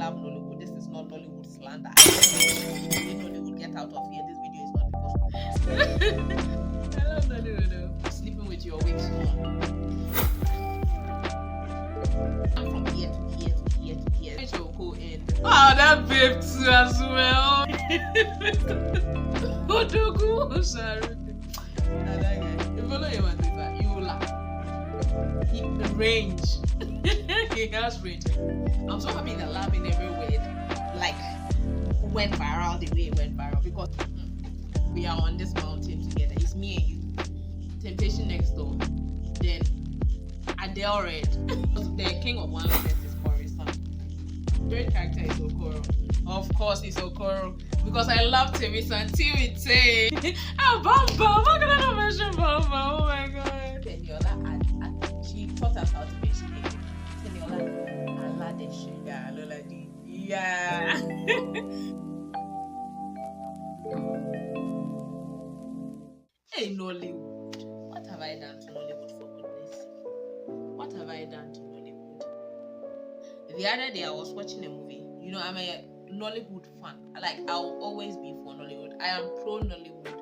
love Nollywood. This is not Nollywood slander. I don't Nollywood, get out of here. This video is not because I love Nollywood. Sleeping with your wigs on. I'm from here to here to here to here. It will go in. Oh, that babe too as well. Odogu Uzor. If you know your man, you will laugh. He range. He has range. I'm so happy that laughing every word like went viral the way it went viral because we are on this mountain together. It's me and you. Temptation next door. Then Adele Red. The king of one of is Maurice Sam. Third character is Okoro. Of course, it's Okoro because I love Teresa and Timite. Bam Bam. How can I not mention Bam Bam? Oh my god. Teniola, she taught us how to mention it. Teniola Aladese. Yeah, LowlaDee. Yeah. Hey Nollywood, what have I done to Nollywood for goodness sake? What have I done to Nollywood? The other day I was watching a movie. You know, I'm a Nollywood fan. Like, I will always be for Nollywood. I am pro Nollywood.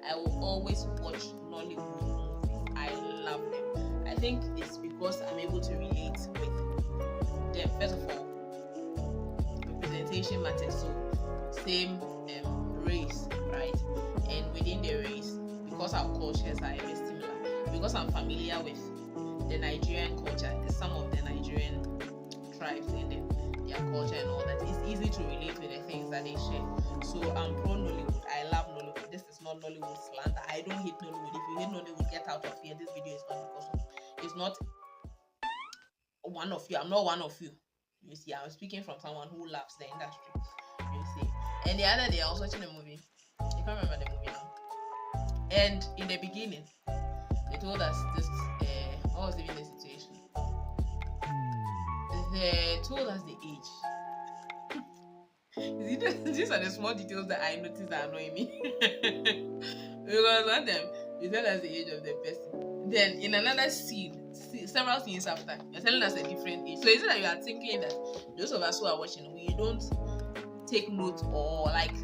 I will always watch Nollywood movies. I love them. I think it's because I'm able to relate with them. First of all, representation matters. So, same race, right? And within the race, because our cultures are very similar, because I'm familiar with the Nigerian culture, some of the Nigerian tribes and their culture and all that, it's easy to relate with the things that they share. So I'm pro Nollywood. I love Nollywood. This is not Nollywood slander. I don't hate Nollywood. If you hate Nollywood, get out of here. This video is not because of, it's not one of you. I'm not one of you. You see, I'm speaking from someone who loves the industry. You see. And the other day I was watching a movie. I can't remember the movie now. And in the beginning, they told us this. What was even the situation? They told us the age. These are the small details that I noticed that annoy me. Because one time they tell us the age of the person. Then in another scene, several scenes after, they're telling us a different age. So is it that you are thinking that those of us who are watching, we don't take note, or like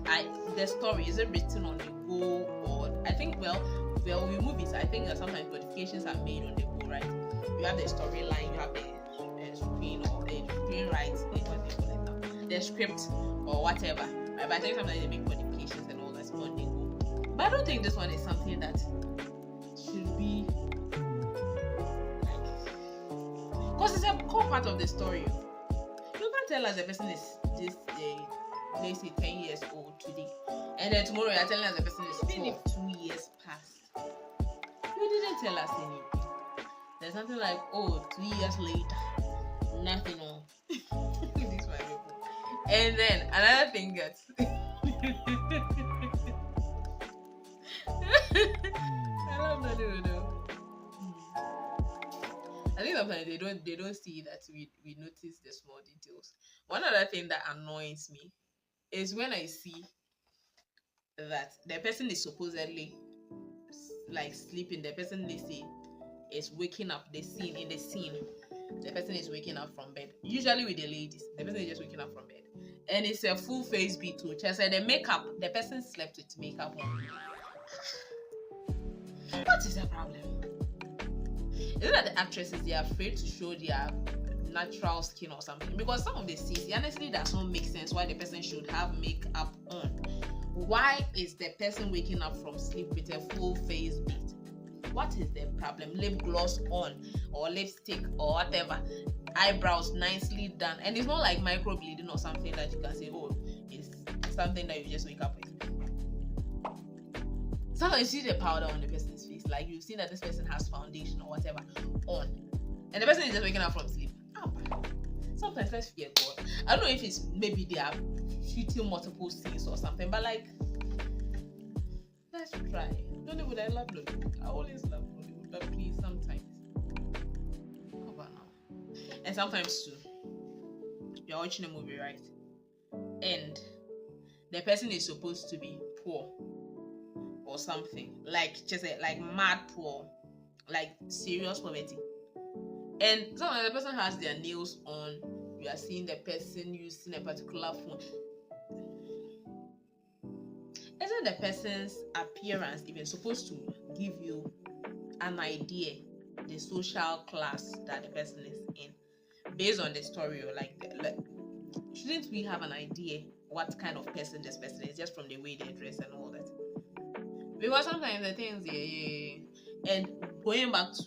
the story, is it written on the go? Or I think well with movies, I think that sometimes modifications are made on the go, right? You have the storyline, you have the screen or the screenwrites, what they call it now, the script or whatever, right? But I think sometimes they make modifications and all that's on the go. But I don't think this one is something that should be like, because it's a core part of the story. You can't tell us the person is this let's say 10 years old today, and then tomorrow you're telling us the person is 2 years past. You didn't tell us anything. There's something like, 2 years later, nothing on. This my people. And then another thing that I love Nollywood though. I think sometimes they don't see that we notice the small details. One other thing that annoys me is when I see that the person is supposedly like sleeping, the person they say is waking up, the scene, the person is waking up from bed. Usually with the ladies, the person is just waking up from bed. And it's a full face beat too. Just like the makeup, the person slept with makeup on. What is the problem? Is it that the actresses, they are afraid to show their natural skin or something? Because some of the scenes, it honestly does not make sense why the person should have makeup on. Why is the person waking up from sleep with a full face beat? What is the problem? Lip gloss on or lipstick or whatever, eyebrows nicely done, and it's not like microbleeding or something that you can say, it's something that you just wake up with. Sometimes you see the powder on the person's face, like you see that this person has foundation or whatever on, and the person is just waking up from sleep. Sometimes let's fear God. I don't know if it's maybe they are shooting multiple scenes or something, but like, let's try. Nollywood, I love Nollywood. I always love Nollywood, but please, sometimes cover now. And sometimes too, you're watching a movie, right? And the person is supposed to be poor or something, like just like mad poor, like serious poverty. And sometimes the person has their nails on, you are seeing the person using a particular phone. Isn't the person's appearance even supposed to give you an idea the social class that the person is in based on the story? Or like shouldn't we have an idea what kind of person this person is just from the way they dress and all that? Because sometimes the things, and going back to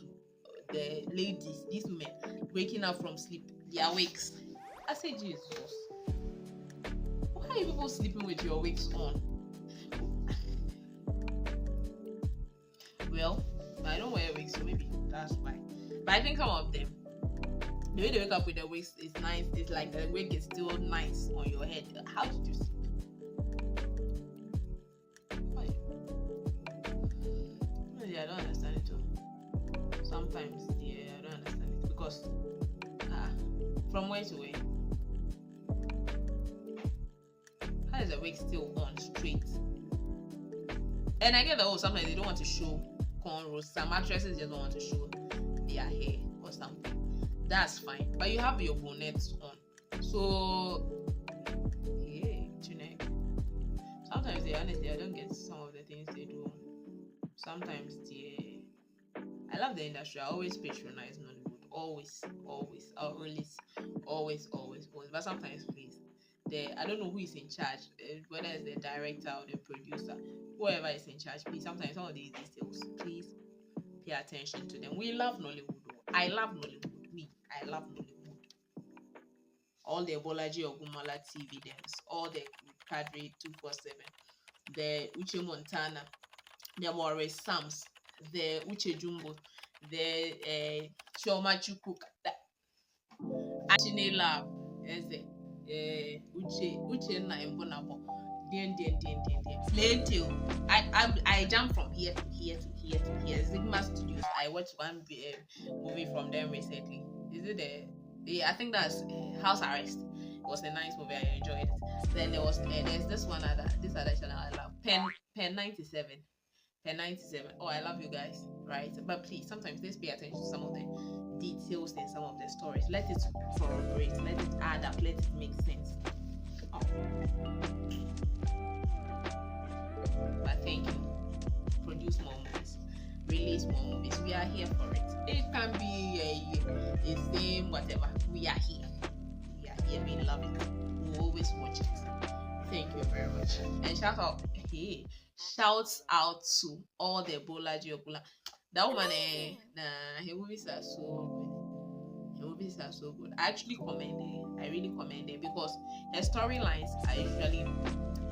the ladies, these women waking up from sleep, their wigs. I say, Jesus, why are you people sleeping with your wigs on? Well, I don't wear wigs, so maybe that's why. But I think some of them, the way they wake up with the wigs is nice. It's like the wig is still nice on your head. How did you sleep? I don't understand it too. Sometimes, I don't understand it because from where to where? How is the wig still on straight? And I get that sometimes they don't want to show cornrows. Some actresses just don't want to show their hair or something. That's fine. But you have your bonnets on. So sometimes honestly I don't get some of the things they do. Sometimes I love the industry. I always patronize Nollywood. Always. But sometimes, please, I don't know who is in charge, whether it's the director or the producer, whoever is in charge. Please, sometimes some of these details, please pay attention to them. We love Nollywood. I love Nollywood. I love Nollywood. All the Bolaji Ogunmola TV, all the Ruth Kadiri 247, the Uche Montana, the Maurice Sams, the Uche Jombo, the Uchenna Uchenna Mbunabo. I jump from here to here to here to here. Sigma Studios. I watched one movie from them recently. Is it I think that's House Arrest. It was a nice movie. I enjoyed it. Then there's this one this other channel I love. Pen 97. Pen 97. Oh, I love you guys, right? But please, sometimes let's pay attention to some of the details in some of the stories. Let it corroborate. Let it add up. Let it make sense. Oh. But thank you. Produce more movies. Release more movies. We are here for it. It can be a same whatever. We are here. We are here. We love it. We always watch it. Thank you very much. And shouts out to all the Bolaji Ogunmola. That woman, her movies are so good. Her movies are so good. I actually commend it. I really commend it because her storylines are usually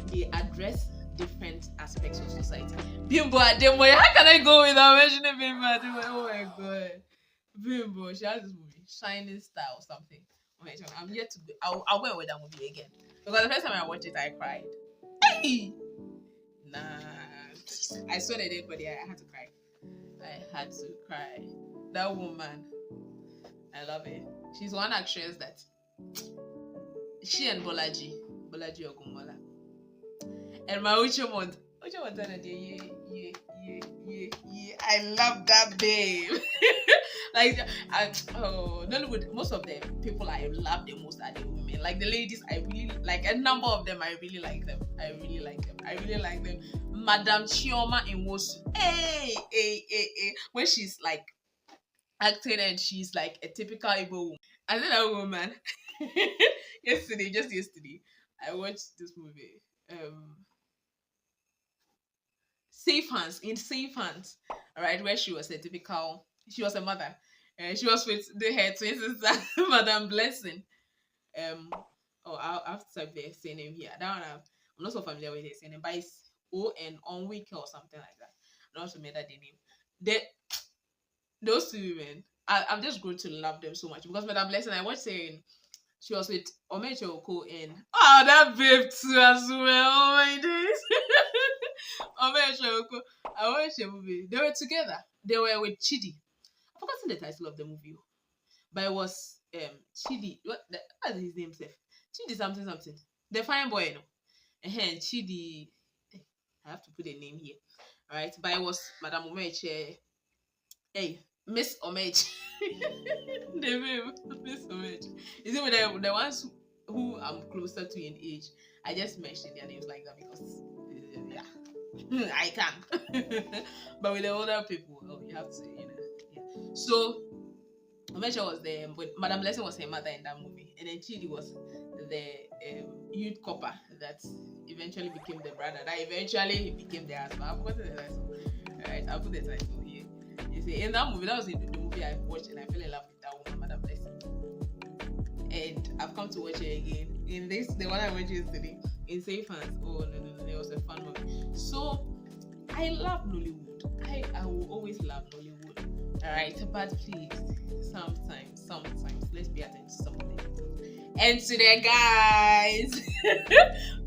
they address different aspects of society. Bimbo Ademoye, how can I go without mentioning Bimbo Ademoye? Oh my god, Bimbo, she has this movie, Shining Star or something. I'm yet to be. I'll go with that movie again because the first time I watched it, I cried. Hey! Nah, I saw the day, but I had to cry. I had to cry. That woman, I love it. She's one actress that she and Bolaji Ogunmola, and my Uche Montana. I love that babe. Nollywood, most of the people I love the most are the women. Like the ladies, I really like a number of them. I really like them. I really like them. Madam Chioma in Wosu. Hey. When she's like acting and she's like a typical Igbo woman. I said that woman. Just yesterday, I watched this movie. Safe Hands. All right, where she was a mother. She was with her twin sister, Madam Blessing. I have to type the surname here. That one, I'm not so familiar with the surname, but it's Onwike or something like that. I don't remember the name. Those two women, I've just grown to love them so much because Madam Blessing, I watched saying she was with Uche Oko in that babe too as well. Oh my days. Uche Oko. I watched a movie. They were together. They were with Chidi. I've forgotten the title of the movie, but it was Chidi. What is his name? Chidi something. The fine boy, Chidi. I have to put a name here, all right? But it was Madam Umeche. Hey, Miss Omej. The babe, Miss Omej. Is it with the ones who I'm closer to in age? I just mentioned their names like that because, yeah, I can. But with the older people, you have to, yeah. So, Omej was there, but Madam Blessing was her mother in that movie. And then Chidi was the youth copper that eventually became the brother. That eventually became the husband. I forgot the title. Alright, I'll put the title here. You see, in that movie, that was the movie I watched and I fell in love with that woman, Madam Blessing. And I've come to watch it again. In this, the one I watched yesterday, in Safe Hands. Oh, no, it was a fun movie. So, I love Nollywood. I will always love Nollywood. Alright, but please, sometimes, let's be attentive to some of the details. And today, guys,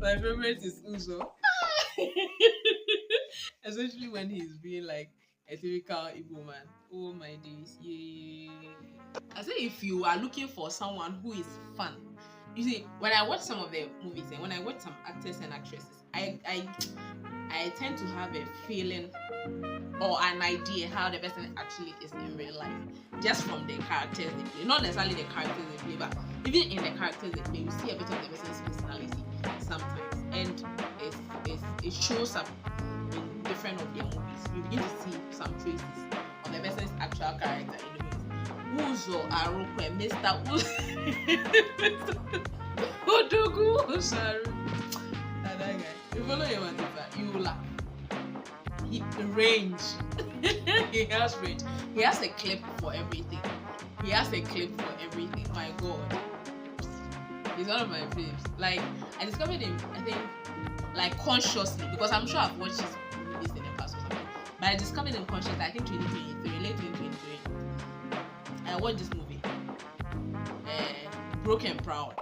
my favorite is Uzor. Especially when he's being like a typical Igbo man. Oh my days, yeah. I say if you are looking for someone who is fun, you see, when I watch some of the movies and when I watch some actors and actresses, I tend to have a feeling or an idea how the person actually is in real life, just from the characters they play. Not necessarily the characters they play, but even in the characters they play, you see a bit of the person's personality sometimes, and it shows up in different of their movies. You begin to see some traces of the person's actual character in the movies. Uzor Arukwe, Mr. Odogu Uzor Arukwe. That guy. If you follow him on Twitter, you will laugh. He range. He has range. He has a clip for everything. My God. He's one of my faves. Like, I discovered him, I think, like consciously, because I'm sure I've watched his movies in the past or something. But I discovered him consciously, I think 2023, late 2023. I watched this movie. Broken Proud.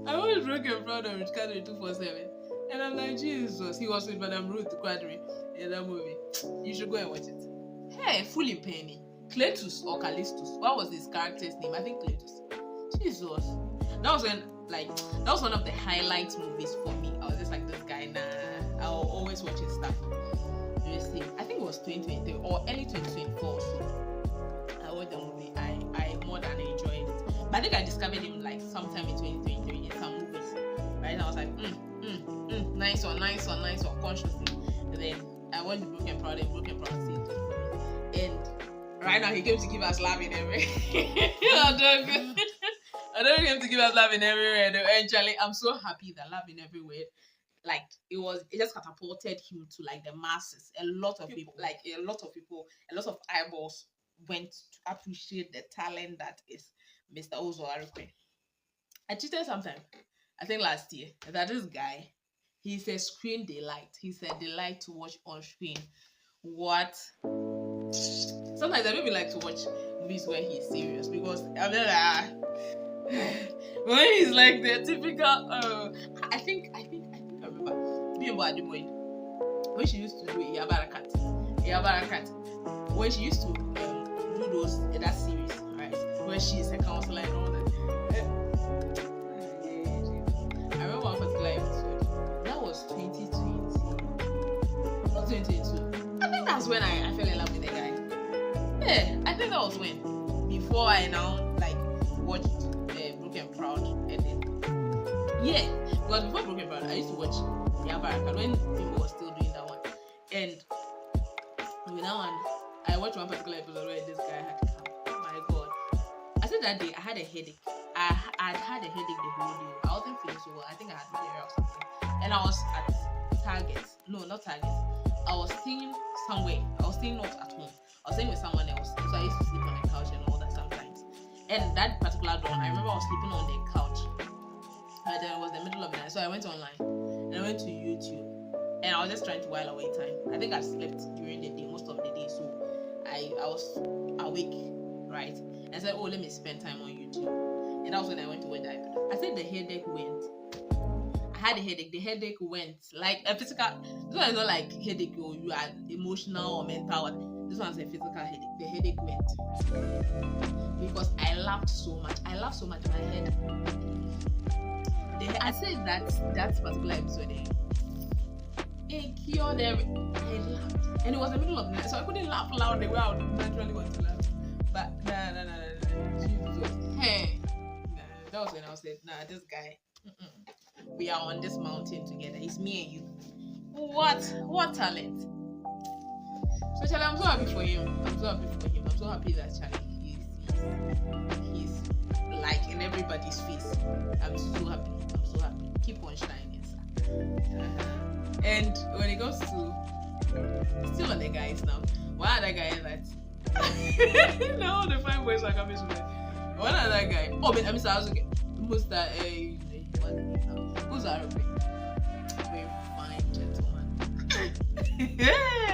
I watched Broken Proud on Ruth Kadiri 247. And I'm like, Jesus, he was with Madam Ruth Kadiri in that movie. You should go and watch it. Hey, fully penny. Cletus or Callistus. What was his character's name? I think Cletus. Jesus. That was one of the highlight movies for me. I was just like, this guy, nah. I'll always watch his stuff. You see, I think it was 2023 or early 2024. I watched the movie. I more than enjoyed it. But I think I discovered him like sometime in 2023 in some movies. Right? And I was like, nice one, consciously. And then I watched Broken Proud season 2. And right now he came to give us love in every. I don't came to give us love in everywhere. Eventually, I'm so happy that love in everywhere, like it just catapulted him to like the masses. A lot of eyeballs went to appreciate the talent that is Mr. Uzor Arukwe. I tweeted sometime, I think last year, that this guy, he's a screen delight. He's a delight to watch on screen. What? Sometimes I don't even like to watch movies where he's serious because I'm like, when he's like the typical. I think I remember Bimbo Ademoye when she used to do Yabarakat. When she used to do those that series, right? Where she's a counselor and all that. I remember one particular episode. That was 2020, not 2022. I think that's when I fell in love with the guy. Yeah, I think that was when. Before I now like watched Broken Proud and then yeah, because before Broken Proud I used to watch Yabaraka when people were still doing that one. And with that one, I watched one particular episode where this guy had to come. Oh my God. I said that day I had a headache. I'd had a headache the whole day. I wasn't feeling so well. I think I had malaria or something. And I was at Target. No, not Target. I was staying somewhere. I was staying not at home. I was staying with someone else. So I used to sleep on the couch and all that sometimes. And that particular dawn, I remember I was sleeping on the couch. And then it was the middle of the night. So I went online and I went to YouTube. And I was just trying to while away time. I think I slept during the day, most of the day. So I was awake, right? And I said, oh, let me spend time on YouTube. And that was when I went to watch that episode. I said the headache went. I had a headache. The headache went. Like a physical. This one is not like headache or you are emotional or mental. This one's a physical headache. The headache went. Because I laughed so much. I laughed so much in my head. I said that particular episode, It cured everything. I laughed. And it was the middle of the night, so I couldn't laugh loud the way I would naturally want to laugh. But nah. Jesus. Hey. Nah, that was when I was like, nah, this guy. We are on this mountain together. It's me and you. What talent. So Charlie, I'm so happy for him. I'm so happy that Charlie he's like in everybody's face. I'm so happy. Keep on shining, sir. And when it goes to still on the guys now. One other guy that now the fine boys are coming to me. One other guy. Oh, but I'm sorry. Uzor Arukwe. Very fine gentleman.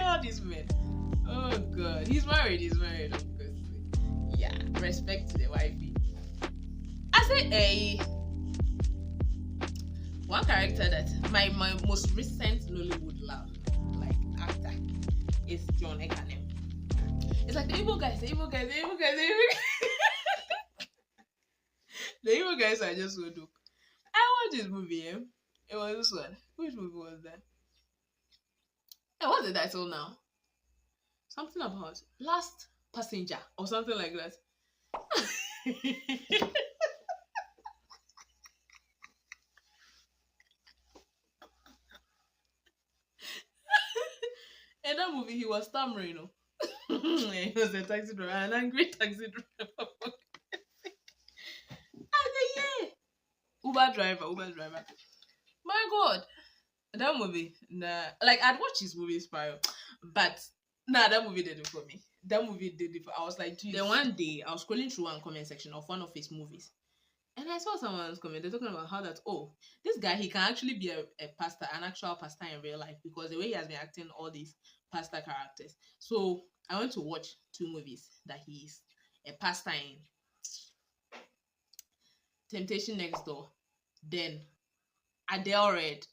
All these men. Oh God, he's married. Of course. Yeah, respect to the wifey. I say one character that my most recent Nollywood love, like actor, is John Ekanem. It's like the evil guys. The evil guys are just so dope. I watched this movie. It was this one. Which movie was that? What's the title now? Something about Last Passenger or something like that. In that movie, he was stammering, he was a taxi driver, an angry taxi driver. Uber driver. My God, that movie, nah. Like I'd watch his movies prior, but nah, that movie did it for me. I was like, geez. Then one day I was scrolling through one comment section of one of his movies, and I saw someone's comment. They're talking about how that this guy, he can actually be a pastor, an actual pastor in real life, because the way he has been acting all these pastor characters. So I went to watch 2 movies that he's a pastor in. Temptation Next Door, then Adele Red.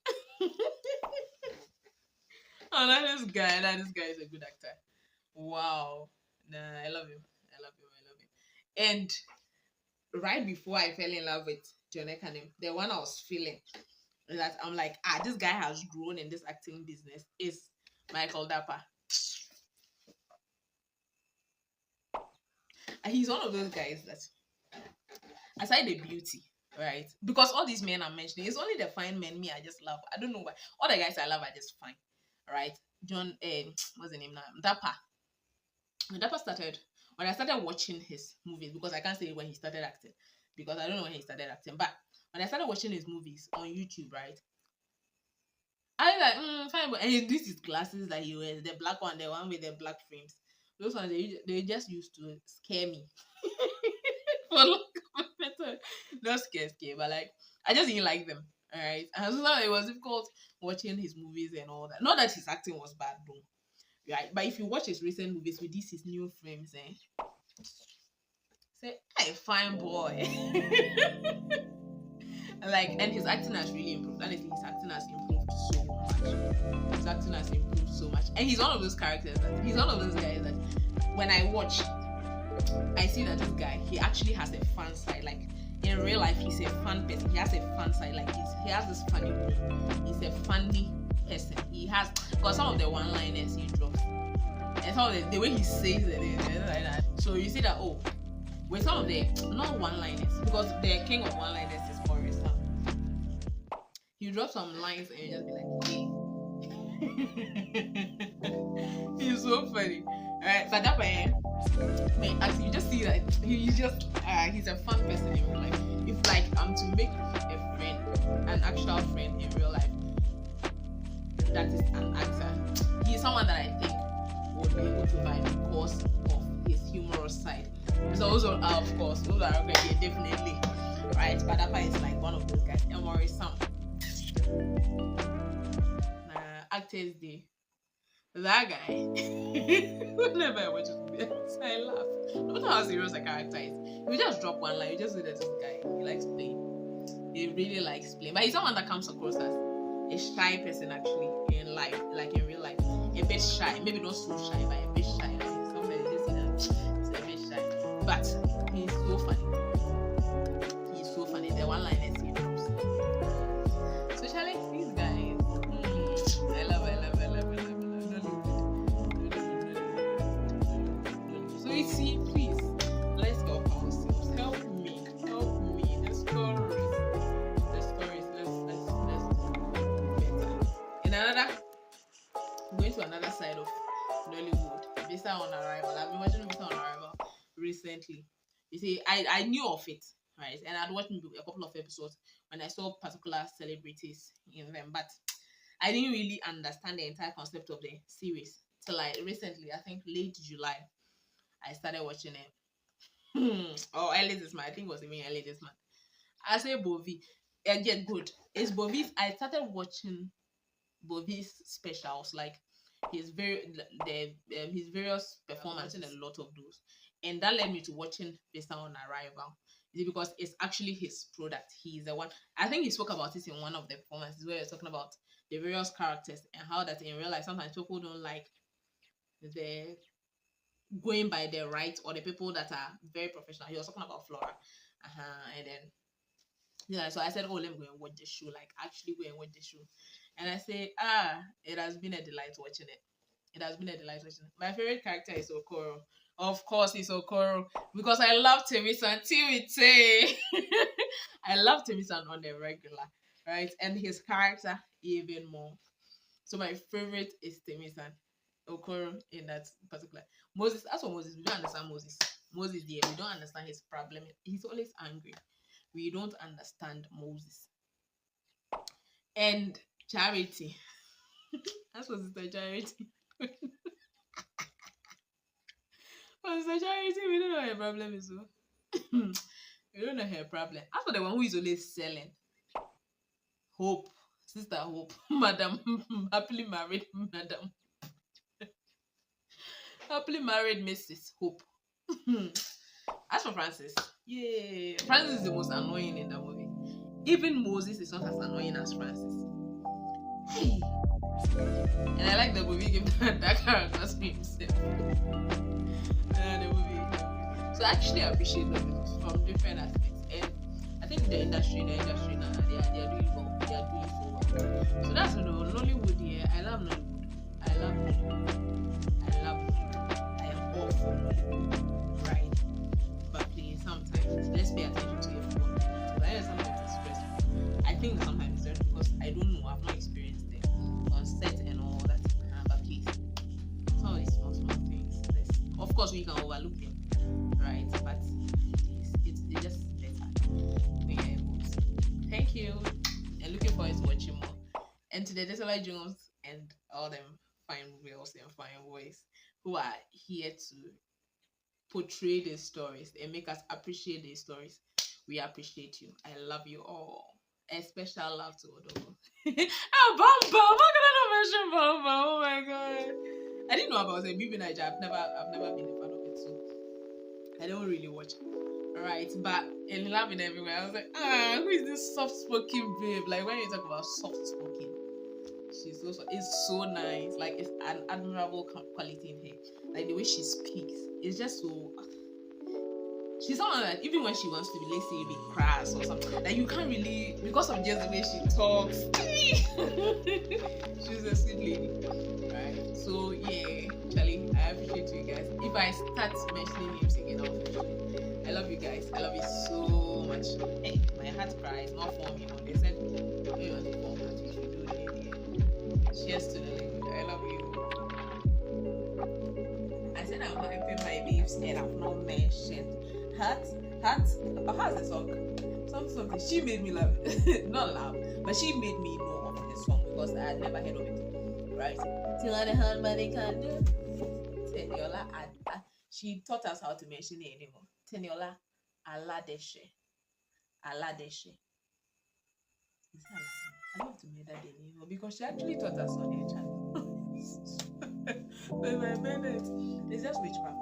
This guy is a good actor. Wow. Nah, I love him. And right before I fell in love with John Ekanem, the one I was feeling that I'm like, this guy has grown in this acting business is Michael Dapper. And he's one of those guys that, aside the beauty, right? Because all these men I'm mentioning, it's only the fine men I just love. I don't know why. All the guys I love are just fine, right? John, what's the name now? Dapper. When Dapper started, when I started watching his movies, because I can't say when he started acting, because I don't know when he started acting, but when I started watching his movies on YouTube, right? I was like, fine, but and this is glasses that he wears, the black one, the one with the black frames. Those ones, they just used to scare me. Not scare, but like, I just didn't like them, alright? And so it was difficult watching his movies and all that. Not that his acting was bad, though, right? But if you watch his recent movies with his new frames, say, hey, fine boy. And his acting has really improved. Honestly, his acting has improved so much. And he's one of those characters he's one of those guys that when I watch, I see that this guy, he actually has a fun side. Like in real life, he's a fun person. He has a fun side. Like he has this funny mood. He's a funny person. He has, because some of the one-liners he drops, and some of the way he says it, like that. So you see that with some of the not one-liners, because the king of one-liners is Maurice Sam. You drop some lines and you just be like, hey. He's so funny. Alright, but that way, as you just see that he's a fun person in real life. If like to make a friend, an actual friend in real life, that is an actor. He's someone that I think would be able to vibe because of his humorous side. So also, of course, those are okay, definitely, right? But that is like one of those guys. And Maurice Sam. Actors Day. That guy. Whenever I watch his movie, I laugh. No matter how serious a character is, you just drop one line, you just see that this guy, he likes playing. He really likes playing. But he's someone that comes across as a shy person actually in life, like in real life. A bit shy. Maybe not so shy, but a bit shy. Like somebody just see that he's a bit shy. But he's so funny. He's so funny. The one line is he drops. So Charlie, these guys, I love recently. You see, I knew of it, right? And I'd watched a couple of episodes when I saw particular celebrities in them, but I didn't really understand the entire concept of the series till recently, I think late July, I started watching it. Or early this month, I think it was even early this month. I say Bovi, get good. It's Bovi's. I started watching Bovi's specials, like his his various performances, and a lot of those, and that led me to watching Vista on Arrival. Is it because it's actually his product? He's the one. I think he spoke about it in one of the performances where he was talking about the various characters and how that in real life sometimes people don't like the going by their right or the people that are very professional. He was talking about Flora, and then yeah, so I said, oh, let me go and watch the show. Like, actually go and watch the show. And I say, it has been a delight watching it. It has been a delight watching it. My favorite character is Okoro. Of course, it's Okoro. Because I love Temisan Tiwite. I love Temisan on the regular, right? And his character even more. So my favorite is Temisan Okoro in that particular. Moses, as for Moses, we don't understand Moses. Moses, we don't understand his problem. He's always angry. We don't understand Moses. And Charity. That's what Sister Charity. Sister Charity, we don't know what her problem is. We don't know her problem. As for the one who is always selling, Hope, Sister Hope, Madam, happily married Madam. Happily married Mrs. Hope. As for Francis, yeah, Francis is the most annoying in the movie. Even Moses is not as annoying as Francis. Hey. And I like the movie gave that character to himself. The movie. So I actually appreciate them from different aspects. And I think the industry now, they are doing well. They are doing so well. So that's Nollywood, yeah. I love Nollywood. I love Nollywood. I love Nollywood. I am all for Nollywood. Right? But please, sometimes let's pay attention to everyone. Because I know sometimes it's stressful. I think sometimes it's because I don't know, I've not experienced it on set and all that. But please, some of these small things, of course we can overlook them, right? But it's just better when you're able to. Thank you, and looking forward to watching more. And to the Teniola Jones and all them fine girls and fine boys who are here to portray these stories and make us appreciate these stories. We appreciate you. I love you all. A special love to Odogo. Bamba! How can I not mention Bamba? Oh my god. I didn't know about it. Bibi Naija. I've never been a fan of it, so I don't really watch it. Alright, but in love and everywhere, I was like, who is this soft-spoken babe? Like when you talk about soft-spoken, it's so nice. Like it's an admirable quality in her. Like the way she speaks, it's just so. She's someone that even when she wants to be, let's say, a bit crass or something, that you can't really, because of just the way she talks. She's a sweet lady, right? So yeah, Charlie, I appreciate you guys. If I start mentioning names again, I'll finish. I love you guys. I love you so much. Hey, my heart cries, not for me. They said, oh, you want to form that we should do it again. Cheers to the language. I love you. I said I'm hyping my babes and I've not mentioned Heart. Oh, how's the song? Something. She made me laugh. Not laugh, but she made me know of this song because I had never heard of it. Right? Till I heard what they can do. Teniola she taught us how to mention it anymore. Teniola Aladese. Aladese. I love to make that name because she actually taught us on her channel. But my minute, it's just witchcraft.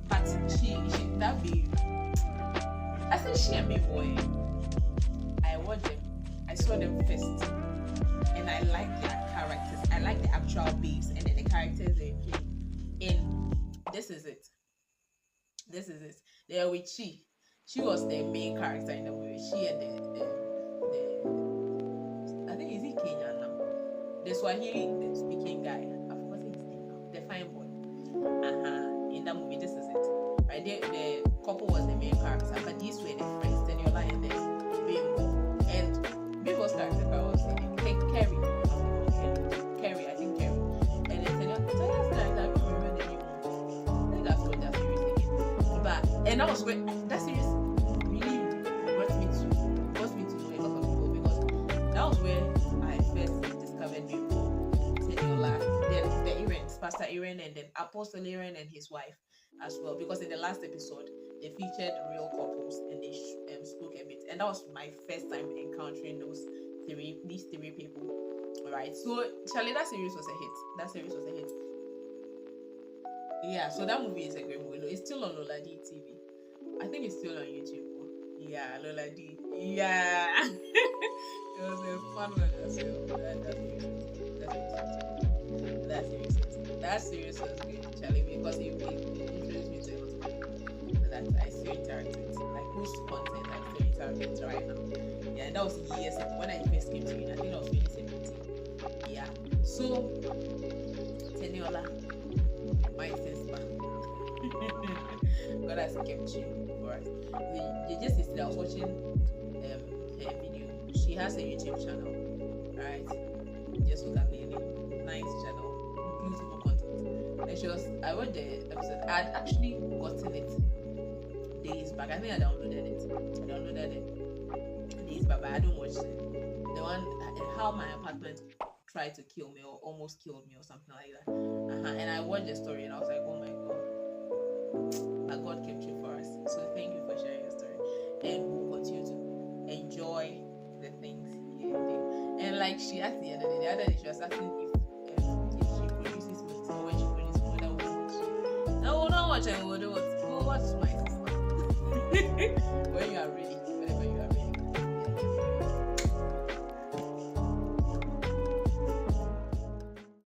But she that be I said she and Bimbo I watched them, I saw them first, and I like their characters. I like the actual babes and then the characters they play. And this is it. They are with she. She was the main character in the movie. She and the I think is he Kenyan now? The Swahili speaking guy. I forgot his name now. The fine boy. in that movie, this is it. Right? The couple was the main character, but these were the friends, Teniola and then Bimbo. And Bimbo's character was Kerry. Kerry, I think Kerry. And then Teniola's character, I don't remember the name. I think that's what that series again. But and that was when that series really brought me to know a lot of people, because that was where I first discovered Bimbo, Teniola, then the Irens, Pastor Iren, and then Apostle Iren and his wife as well. Because in the last episode they featured real couples and they spoke a bit, and that was my first time encountering these three people. Right, so Charlie, that series was a hit. Yeah, so that movie is a great movie. It's still on LowlaDee TV. I think it's still on YouTube. Yeah, LowlaDee. Yeah. It was a fun one. That series was good, Charlie, because it introduced me to a lot of people that I still interact with, like whose content I still interact with right now. Yeah, and that was years ago when I first came to it. I think that was 2017. Yeah. So Teniola, my sister. God has kept you for us. Just yesterday I was watching her video. She has a YouTube channel, right? Just look at the name. Nice channel, beautiful content. And I watched the episode. I had actually gotten it days back. I think I downloaded it days back, but I don't watch it. The one how my apartment tried to kill me or almost killed me or something like that. And I watched the story and I was like, oh my God, that God kept you for us. So thank you for sharing your story, and we'll continue to enjoy the things you do. And like she asked the other day she was asking if she produces meat, or when she produces food, I will watch. I will not watch, and we will do what? We'll watch my sister. When you are